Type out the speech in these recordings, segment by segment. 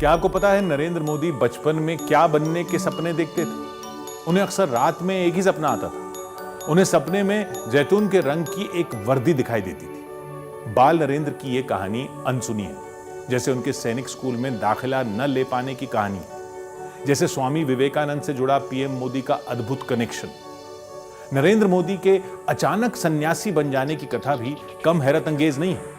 क्या आपको पता है नरेंद्र मोदी बचपन में क्या बनने के सपने देखते थे? उन्हें अक्सर रात में एक ही सपना आता था। उन्हें सपने में जैतून के रंग की एक वर्दी दिखाई देती थी। बाल नरेंद्र की यह कहानी अनसुनी है, जैसे उनके सैनिक स्कूल में दाखिला न ले पाने की कहानी, जैसे स्वामी विवेकानंद से जुड़ा पीएम मोदी का अद्भुत कनेक्शन। नरेंद्र मोदी के अचानक सन्यासी बन जाने की कथा भी कम हैरत अंगेज नहीं है।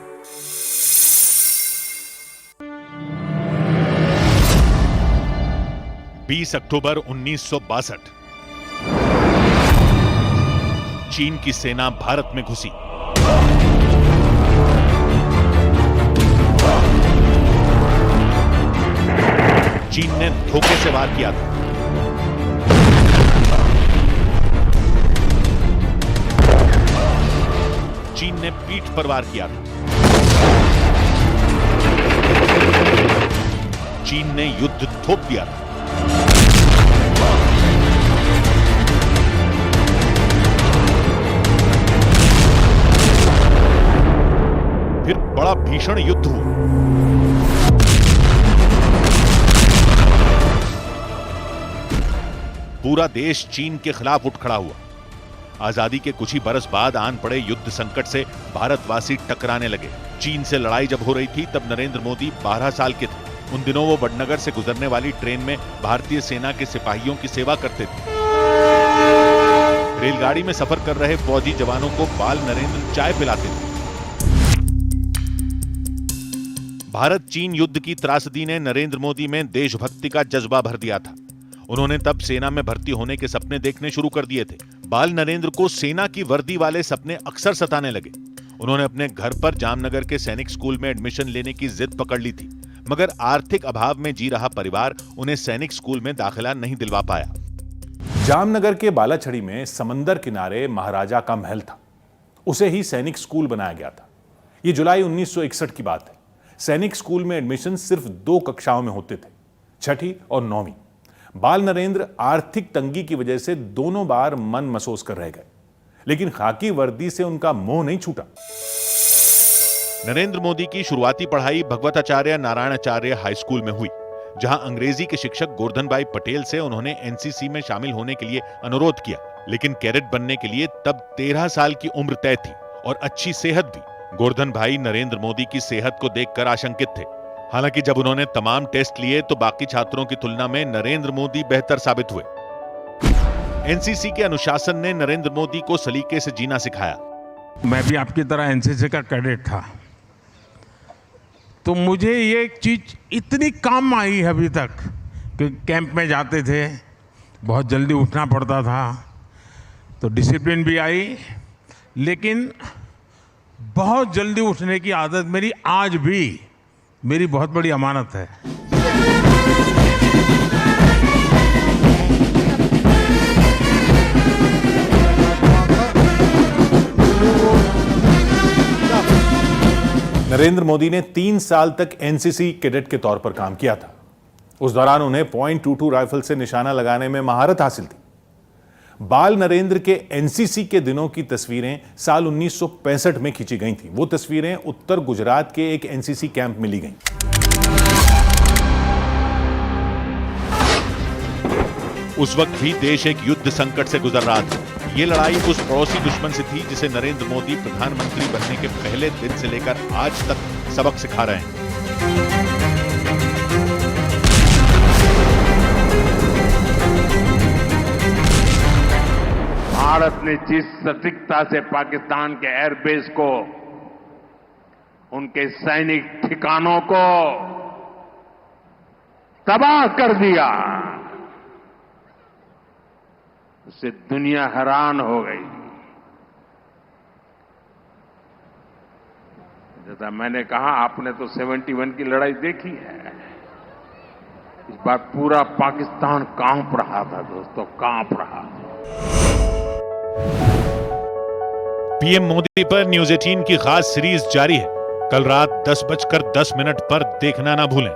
अक्टूबर 1962 चीन की सेना भारत में घुसी। चीन ने धोखे से वार किया था। चीन ने पीठ पर वार किया था। चीन ने युद्ध थोप दिया था। फिर बड़ा भीषण युद्ध हुआ। पूरा देश चीन के खिलाफ उठ खड़ा हुआ। आजादी के कुछ ही बरस बाद आन पड़े युद्ध संकट से भारतवासी टकराने लगे। चीन से लड़ाई जब हो रही थी तब नरेंद्र मोदी 12 साल के थे। उन दिनों वो वडनगर से गुजरने वाली ट्रेन में भारतीय सेना के सिपाहियों की सेवा करते थे। रेलगाड़ी में सफर कर रहे फौजी जवानों को बाल नरेंद्र चाय पिलाते थे। भारत चीन युद्ध की त्रासदी ने नरेंद्र मोदी में देशभक्ति का जज्बा भर दिया था। उन्होंने तब सेना में भर्ती होने के सपने देखने शुरू कर दिए थे। बाल नरेंद्र को सेना की वर्दी वाले सपने अक्सर सताने लगे। उन्होंने अपने घर पर जामनगर के सैनिक स्कूल में एडमिशन लेने की जिद पकड़ ली थी, मगर आर्थिक अभाव में जी रहा परिवार उन्हें सैनिक स्कूल में दाखिला नहीं दिलवा पाया। जामनगर के बालाछड़ी में समंदर किनारे महाराजा का महल था। उसे ही सैनिक स्कूल बनाया गया था। यह जुलाई 1961 की बात है। सैनिक स्कूल में एडमिशन सिर्फ 2 कक्षाओं में होते थे, 6ठी और 9वीं। बाल नरेंद्र आर्थिक तंगी की वजह से दोनों बार मन मसोस कर रह गए, लेकिन खाकी वर्दी से उनका मोह नहीं छूटा। नरेंद्र मोदी की शुरुआती पढ़ाई भगवताचार्य नारायणाचार्य हाई स्कूल में हुई, जहां अंग्रेजी के शिक्षक गोवर्धन भाई पटेल से उन्होंने एनसीसी में शामिल होने के लिए अनुरोध किया, लेकिन कैडेट बनने के लिए तब 13 साल की उम्र तय थी और अच्छी सेहत भी। गोवर्धन भाई नरेंद्र मोदी की सेहत को देखकर आशंकित थे। हालांकि जब उन्होंने तमाम टेस्ट लिए तो बाकी छात्रों की तुलना में नरेंद्र मोदी बेहतर साबित हुए। एनसीसी के अनुशासन ने नरेंद्र मोदी को सलीके से जीना सिखाया। मैं भी आपकी तरह एनसीसी का कैडेट था, तो मुझे ये चीज इतनी काम आई है अभी तक कि कैंप में जाते थे, बहुत जल्दी उठना पड़ता था, तो डिसिप्लिन भी आई, लेकिन बहुत जल्दी उठने की आदत मेरी आज भी मेरी बहुत बड़ी अमानत है। नरेंद्र मोदी ने 3 साल तक एनसीसी कैडेट के तौर पर काम किया था। उस दौरान उन्हें .22 राइफल से निशाना लगाने में महारत हासिल थी। बाल नरेंद्र के एनसीसी के दिनों की तस्वीरें साल 1965 में खींची गई थी। वो तस्वीरें उत्तर गुजरात के एक एनसीसी कैंप में ली गईं। उस वक्त भी देश एक युद्ध संकट से गुजर रहा था। ये लड़ाई उस पड़ोसी दुश्मन से थी जिसे नरेंद्र मोदी प्रधानमंत्री बनने के पहले दिन से लेकर आज तक सबक सिखा रहे हैं। भारत ने जिस सटीकता से पाकिस्तान के एयरबेस को, उनके सैनिक ठिकानों को तबाह कर दिया, उससे दुनिया हैरान हो गई। जैसा मैंने कहा, आपने तो 71 की लड़ाई देखी है। इस बार पूरा पाकिस्तान कांप रहा था दोस्तों, कांप रहा था। पीएम मोदी पर न्यूज़ 18 की खास सीरीज जारी है। कल रात 10:10 पर देखना ना भूलें।